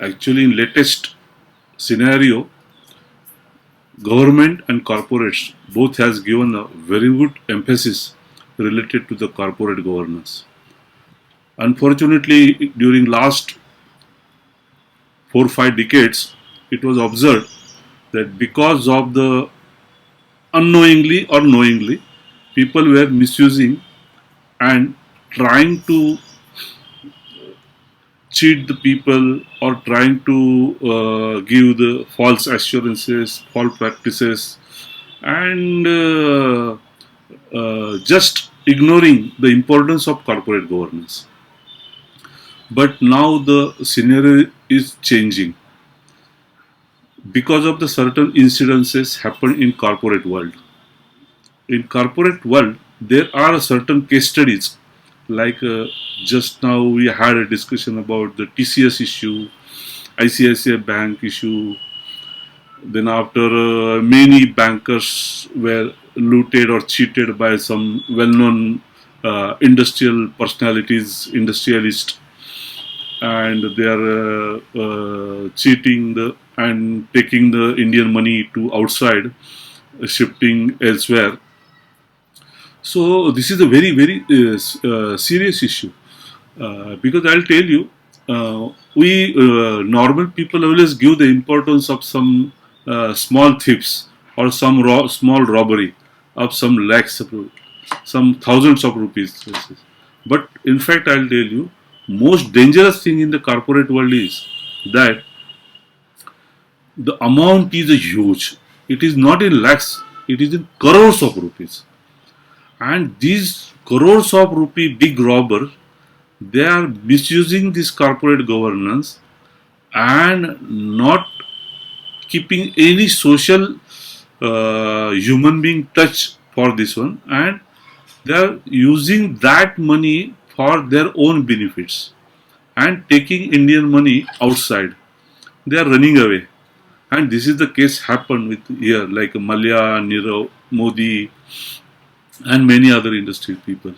Actually, in latest scenario, government and corporates both has given a very good emphasis related to the corporate governance. Unfortunately, during last 4 5 decades, it was observed that because of the unknowingly or knowingly, people were misusing and trying to cheat the people or trying to give the false assurances, false practices, and just ignoring the importance of corporate governance. But now the scenario is changing because of the certain incidences happen in corporate world. In corporate world, there are certain case studies like just now we had a discussion about the TCS issue, ICICI Bank issue. Then after many bankers were looted or cheated by some well-known industrial personalities, industrialists, and they are cheating and taking the Indian money to outside, shifting elsewhere. So this is a very serious issue because I'll tell you, we normal people always give the importance of some small thieves or some small robbery of some lakhs, some thousands of rupees. But in fact, I'll tell you, most dangerous thing in the corporate world is that the amount is huge. It is not in lakhs; it is in crores of rupees. And these crores of rupee big robbers, they are misusing this corporate governance and not keeping any social human being touch for this one, and they are using that money for their own benefits and taking Indian money outside. They are running away, and this is the case happened with here like Mallya, Nirav, Modi, and many other industry people.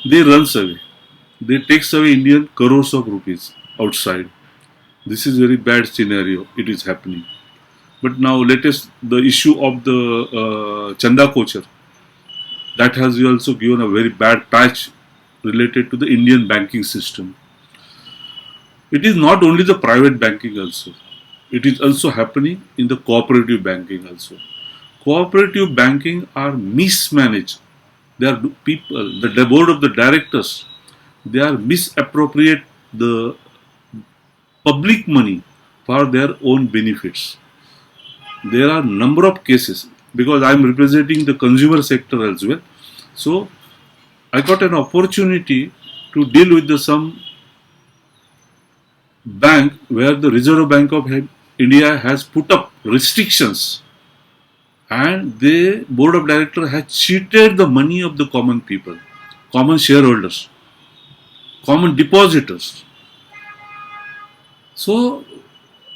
They runs away. They takes away Indian crores of rupees outside. This is very bad scenario. It is happening. But now latest the issue of the Chanda Kochar, that has also given a very bad patch related to the Indian banking system. It is not only the private banking also. It is also happening in the cooperative banking also. Cooperative banking are mismanaged. They are people, the board of the directors, they are misappropriate the public money for their own benefits. There are number of cases because I am representing the consumer sector as well. So I got an opportunity to deal with some bank where the Reserve Bank of India has put up restrictions, and the board of directors has cheated the money of the common people, common shareholders, common depositors. So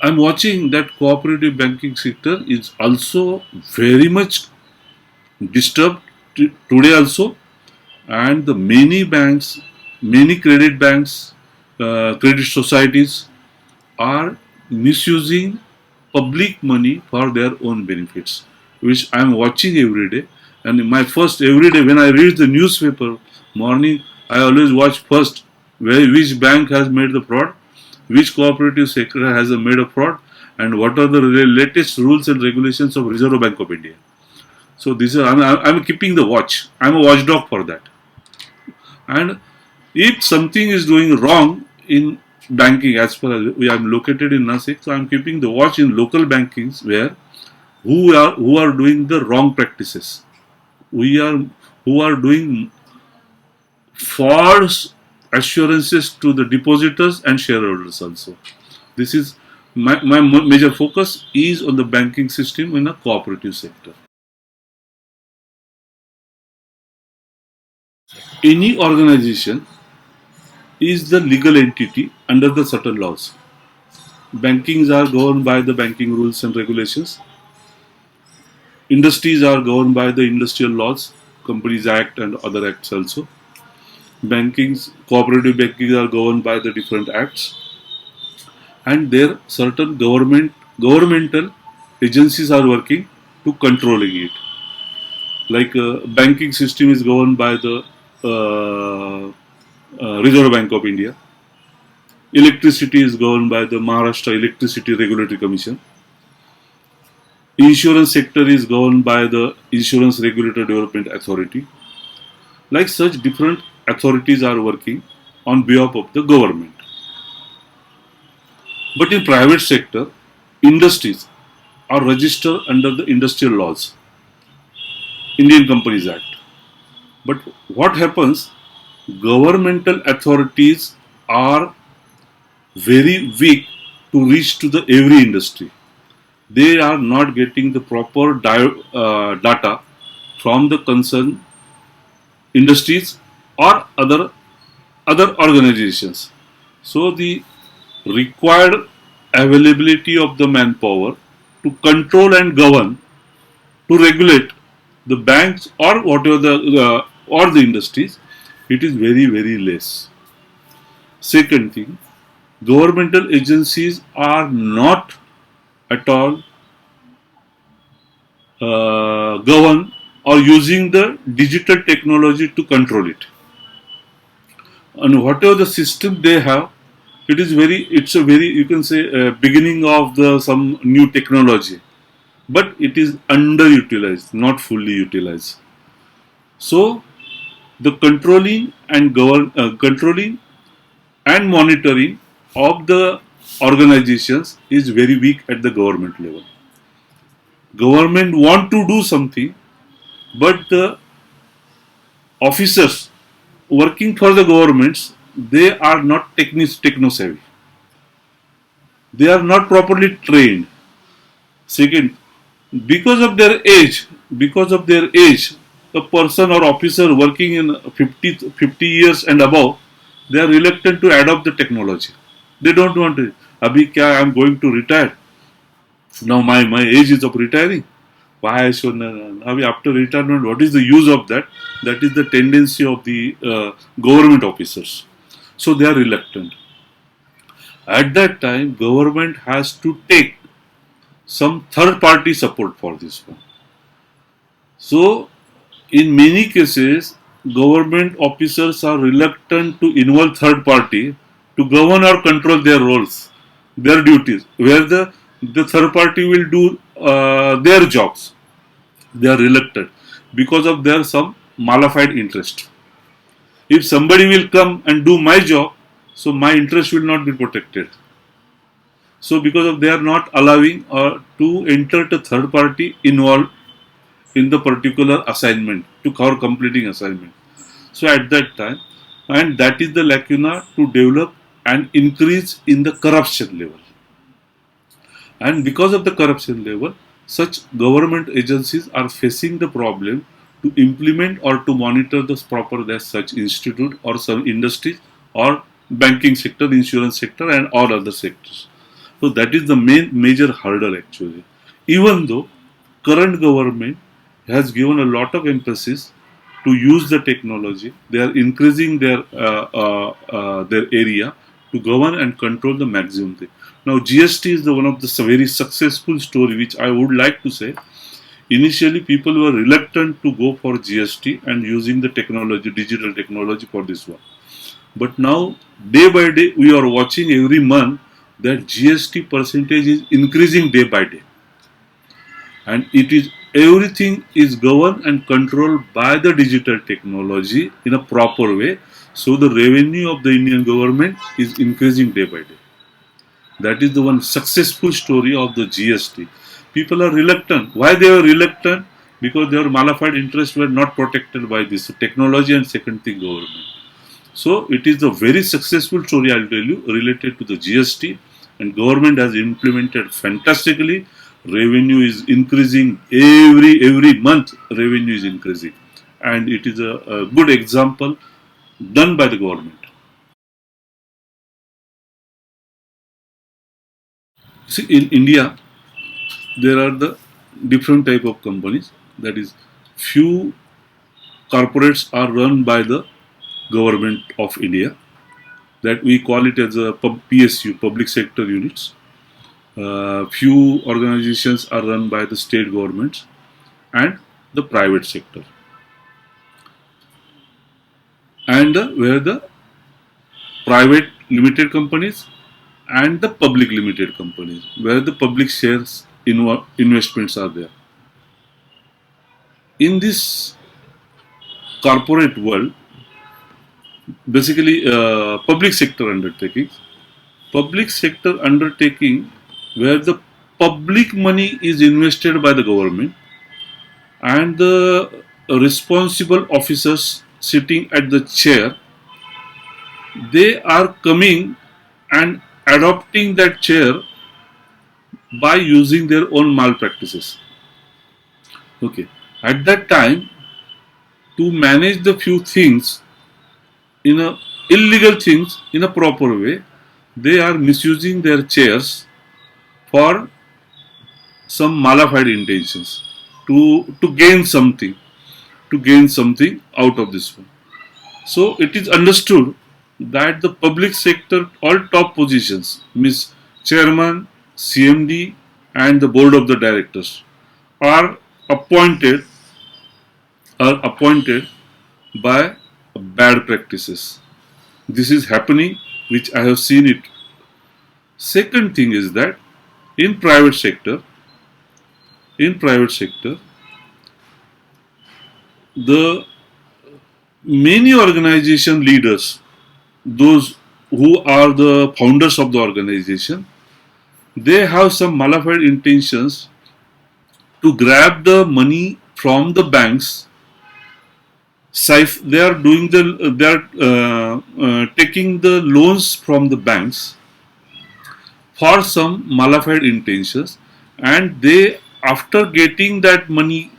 I'm watching that cooperative banking sector is also very much disturbed today also, and the many banks, many credit banks, credit societies are misusing public money for their own benefits, which I am watching every day. And in my first every day when I read the newspaper morning, I always watch first which bank has made the fraud, which cooperative sector has made a fraud, and what are the latest rules and regulations of Reserve Bank of India. So this is I'm keeping the watch. I'm a watchdog for that. And if something is doing wrong in banking, as far as we are located in Nasik, so I'm keeping the watch in local bankings where who are doing the wrong practices. We are who are doing false assurances to the depositors and shareholders also. This is my major focus is on the banking system in a cooperative sector. Any organization is the legal entity under the certain laws. Bankings are governed by the banking rules and regulations. Industries are governed by the industrial laws, Companies Act and other acts also. Bankings, cooperative banking are governed by the different acts. and there certain governmental agencies are working to controlling it. Like banking system is governed by the Reserve Bank of India. Electricity is governed by the Maharashtra Electricity Regulatory Commission. Insurance sector is governed by the Insurance Regulator Development Authority. Like such, different authorities are working on behalf of the government. But in private sector, industries are registered under the industrial laws, Indian Companies Act. But what happens? Governmental authorities are very weak to reach to the every industry. They are not getting the proper data from the concerned industries or other organizations. So the required availability of the manpower to control and govern, to regulate the banks or whatever or the industries, it is very less. Second thing, governmental agencies are not at all govern or using the digital technology to control it. And whatever the system they have, it's a very, you can say, beginning of the some new technology, but it is underutilized, not fully utilized. So the controlling and monitoring of the organizations is very weak at the government level. Government want to do something, but the officers working for the governments, they are not techno savvy. They are not properly trained. Second, because of their age, a person or officer working in 50 years and above, they are reluctant to adopt the technology. They don't want to. Abhi kya, I'm going to retire. Now my age is of retiring. Why I should after retirement? What is the use of that? That is the tendency of the government officers. So they are reluctant. At that time, government has to take some third party support for this one. So in many cases, government officers are reluctant to involve third party to govern or control their roles, their duties, where the third party will do their jobs. They are reluctant because of their some malified interest. If somebody will come and do my job, so my interest will not be protected. So because of they are not allowing to enter the third party involved in the particular assignment to cover completing assignment. So at that time, and that is the lacuna to develop an increase in the corruption level. And because of the corruption level, such government agencies are facing the problem to implement or to monitor the proper their such institute or some industries or banking sector, insurance sector, and all other sectors. So that is the main major hurdle actually. Even though current government has given a lot of emphasis to use the technology, they are increasing their area to govern and control the maximum thing. Now GST is the one of the very successful story which I would like to say. Initially, people were reluctant to go for GST and using the technology, digital technology for this one. But now, day by day, we are watching every month that GST percentage is increasing day by day. And everything is governed and controlled by the digital technology in a proper way. So the revenue of the Indian government is increasing day by day. That is the one successful story of the GST. People are reluctant. Why they are reluctant? Because their malified interests were not protected by this technology and second thing government. So it is a very successful story, I'll tell you, related to the GST, and government has implemented fantastically. Revenue is increasing every month. Revenue is increasing, and it is a good example done by the government. See, in India, there are the different type of companies. That is, few corporates are run by the government of India, that we call it as a PSU, public sector units. Few organizations are run by the state governments and the private sector, and where the private limited companies and the public limited companies, where the public shares investments are there. In this corporate world, basically public sector undertaking where the public money is invested by the government, and the responsible officers sitting at the chair, they are coming and adopting that chair by using their own malpractices. Okay, at that time, to manage the few things in a illegal things in a proper way, they are misusing their chairs for some malified intentions, to gain something out of this one. So it is understood that the public sector, all top positions, means chairman, CMD, and the board of the directors, are appointed appointed by bad practices. This is happening, which I have seen it. Second thing is that in private sector, in private sector, the many organization leaders, those who are the founders of the organization, they have some malified intentions to grab the money from the banks. They are doing they are taking the loans from the banks for some malified intentions, and they, after getting that money,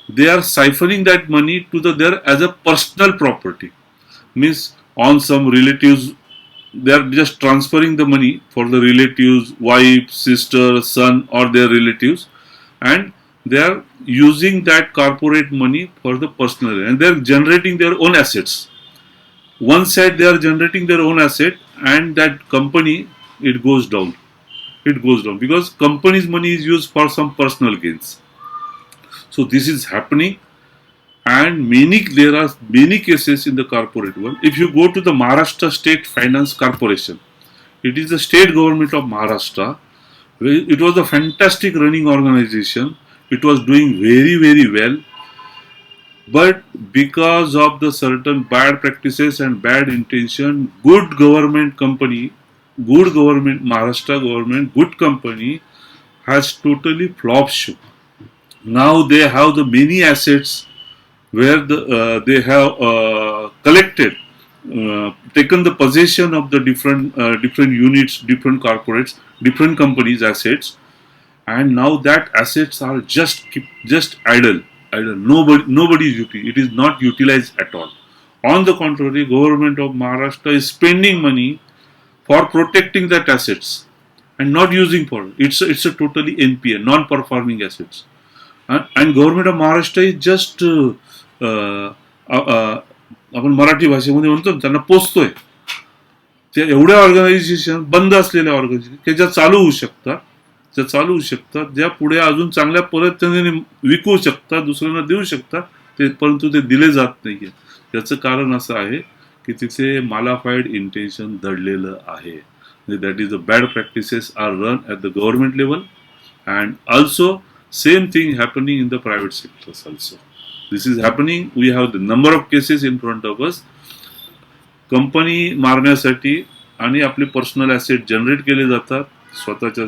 they are siphoning that money to their as a personal property. Means on some relatives, they are just transferring the money for the relatives, wife, sister, son, or their relatives, and they are using that corporate money for the personal, and they are generating their own assets. One side they are generating their own asset, and that company, it goes down. It goes down because company's money is used for some personal gains. So this is happening, and there are many cases in the corporate world. If you go to the Maharashtra State Finance Corporation, it is the state government of Maharashtra. It was a fantastic running organization. It was doing very, very well, but because of the certain bad practices and bad intention, good government company, good government, Maharashtra government, good company has totally flopped show. Now they have the many assets where they have collected, taken the possession of the different units, different corporates, different companies' assets, and now that assets are just idle. Nobody is it is not utilized at all. On the contrary, government of Maharashtra is spending money for protecting that assets and not using for it. It's a totally NPA, non-performing assets. And government of Maharashtra is just आपण मराठी भाषेमध्ये म्हणतो त्यांना पोचतोय. त्या एवढ्या organisation, बंद असलेल्या organisation, की ज्या चालू होऊ शकतात, ज्या पुढे अजून चांगल्या पद्धतीने विकू शकतात, दुसऱ्यांना देऊ शकतात, परंतु ते दिले जात नाहीये. याचं कारण असं आहे की तिथे मालाफाईड इंटेन्शन दडलेलं आहे. That is the bad practices are run at the government level, and also same thing happening in the private sectors also. This is happening. We have the number of cases in front of us. Company मारण्यासाठी आणि आपले personal asset generate केले जातात, स्वतःच्या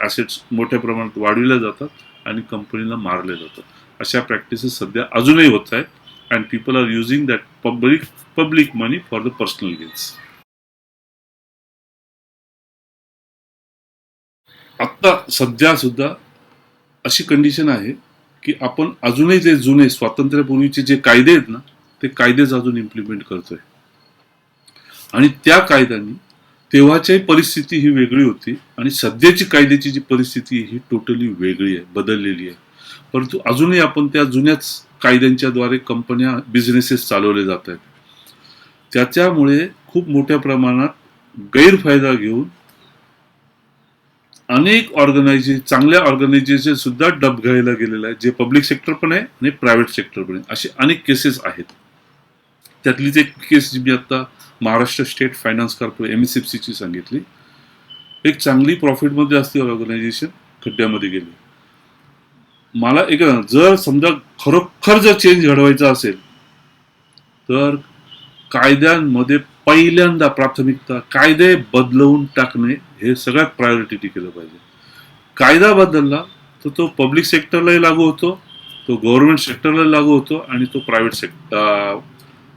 assets मोठ्या प्रमाणात वाढविल्या जातात आणि कंपनीला मारले जातात. अशा प्रॅक्टिसेस सध्या अजूनही होत आहेत, and people are using that public money for the personal gains. आत्ता सध्या सुद्धा अशी कंडिशन आहे की आपण अजूनही जे जुने स्वातंत्र्यापूर्वीचे जे कायदे आहेत ना, ते कायदेच अजून इम्प्लिमेंट करतोय. आणि त्या कायद्याने तेव्हाची परिस्थिती ही वेगळी होती आणि सध्याची कायद्याची जी परिस्थिती ही टोटली वेगळी आहे, बदललेली आहे. परंतु अजूनही आपण त्या जुन्याच कायद्यांच्या द्वारे कंपन्या, बिझनेसेस चालवले जात आहेत. त्याच्यामुळे खूप मोठ्या प्रमाणात गैरफायदा घेऊन अनेक चांगल्या ऑर्गनायझेशन सुद्धा डबघाईला गेलेलं आहे, जे पब्लिक सेक्टर पण आहे आणि प्रायव्हेट सेक्टर पण आहे. असे अनेक केसेस आहेत. त्यातलीच एक केस जी मी आता Maharashtra state finance corporation MSFC ची सांगितली. एक चांगली प्रॉफिटमध्ये असलेली ऑर्गनायझेशन खड्ड्यामध्ये गेली. मला एक जर समजा खरोखर जर चेंज घडवायचा असेल तर कायद्यांमध्ये पहिल्यांदा प्राथमिकता कायदे बदलवून टाकणे हे सगळ्यात प्रायोरिटी केलं पाहिजे. कायदा बदलला तर तो पब्लिक सेक्टरलाही लागू होतो, तो गव्हर्नमेंट सेक्टरला लागू होतो आणि तो प्रायव्हेट सेक्टर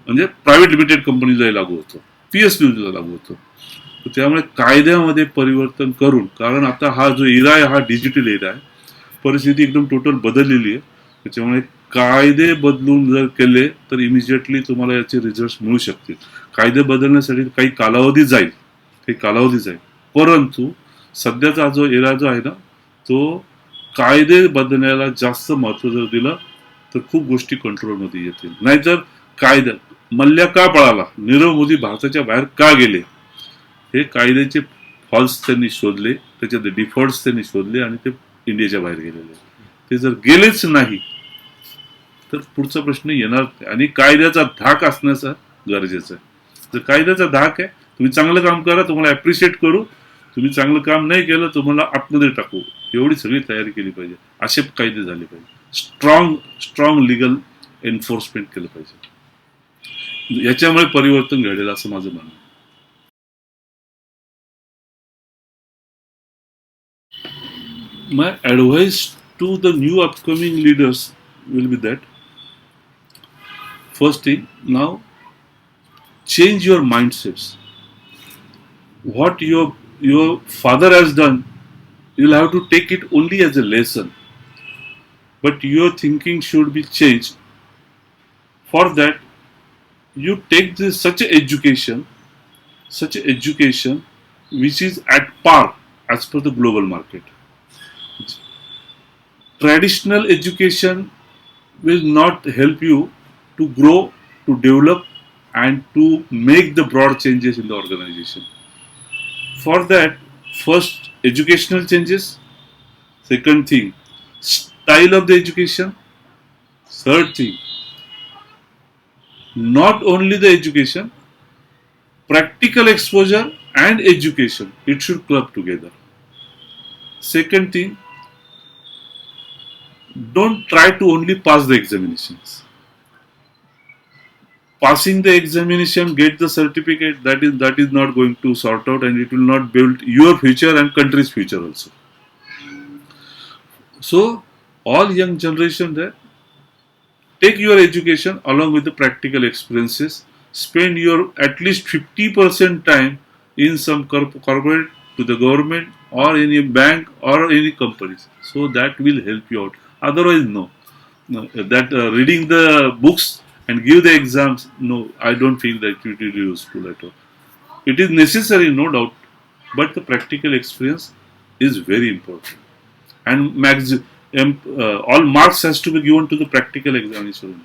म्हणजे प्रायव्हेट लिमिटेड कंपनीलाही लागू होतो, PSUला लागू होतो. त्यामुळे कायद्यामध्ये परिवर्तन करून, कारण आता हा जो एरा आहे हा डिजिटल एरा आहे, परिस्थिती एकदम टोटल बदललेली आहे. त्याच्यामुळे कायदे बदलून जर केले तर इमिजिएटली तुम्हाला याचे रिझल्ट मिळू शकतील. कायदे बदलण्यासाठी काही कालावधी जाईल, परंतु सध्याचा जो एरा जो आहे ना, तो कायदे बदलण्याला जास्त महत्व जर दिलं तर खूप गोष्टी कंट्रोलमध्ये येतील. नाहीतर कायदा मल्ल्या का पळाला, नीरव मोदी भारताच्या बाहेर का गेले, हे कायद्याचे फॉल्स त्यांनी शोधले, त्याच्यात डिफॉल्ट्स त्यांनी शोधले आणि ते इंडियाच्या बाहेर गेलेले. ते जर गेलेच नाही तर पुढचा प्रश्न येणार नाही. आणि कायद्याचा धाक असण्याचा गरजेचं आहे. जर कायद्याचा धाक आहे, तुम्ही चांगलं काम करा, तुम्हाला ॲप्रिशिएट करू, तुम्ही चांगलं काम नाही केलं तुम्हाला आतमध्ये टाकू, एवढी सगळी तयारी केली पाहिजे. असे कायदे झाले पाहिजे. स्ट्रॉंग लिगल एन्फोर्समेंट केलं पाहिजे. याच्यामुळे परिवर्तन घडेल असं माझं म्हणणं. My advice to the new upcoming leaders will be that first thing, now change your mindsets. What your father has done, you'll have to take it only as a lesson, but your thinking should be changed. For that, you take such an education which is at par as per the global market. Traditional education will not help you to grow, to develop, and to make the broad changes in the organization. For that, first, educational changes. Second thing, style of the education. Third thing, not only the education, practical exposure and education, it should club together. Second thing, don't try to only pass the examinations. Passing the examination, get the certificate, that is not going to sort out, and it will not build your future and country's future also. So all young generation there, take your education along with the practical experiences. Spend your at least 50% time in some corporate, to the government, or in a bank or any companies. So that will help you out. Otherwise, no. That reading the books and give the exams, no, I don't feel that it will be useful at all. It is necessary, no doubt, but the practical experience is very important. And all marks has to be given to the practical examination.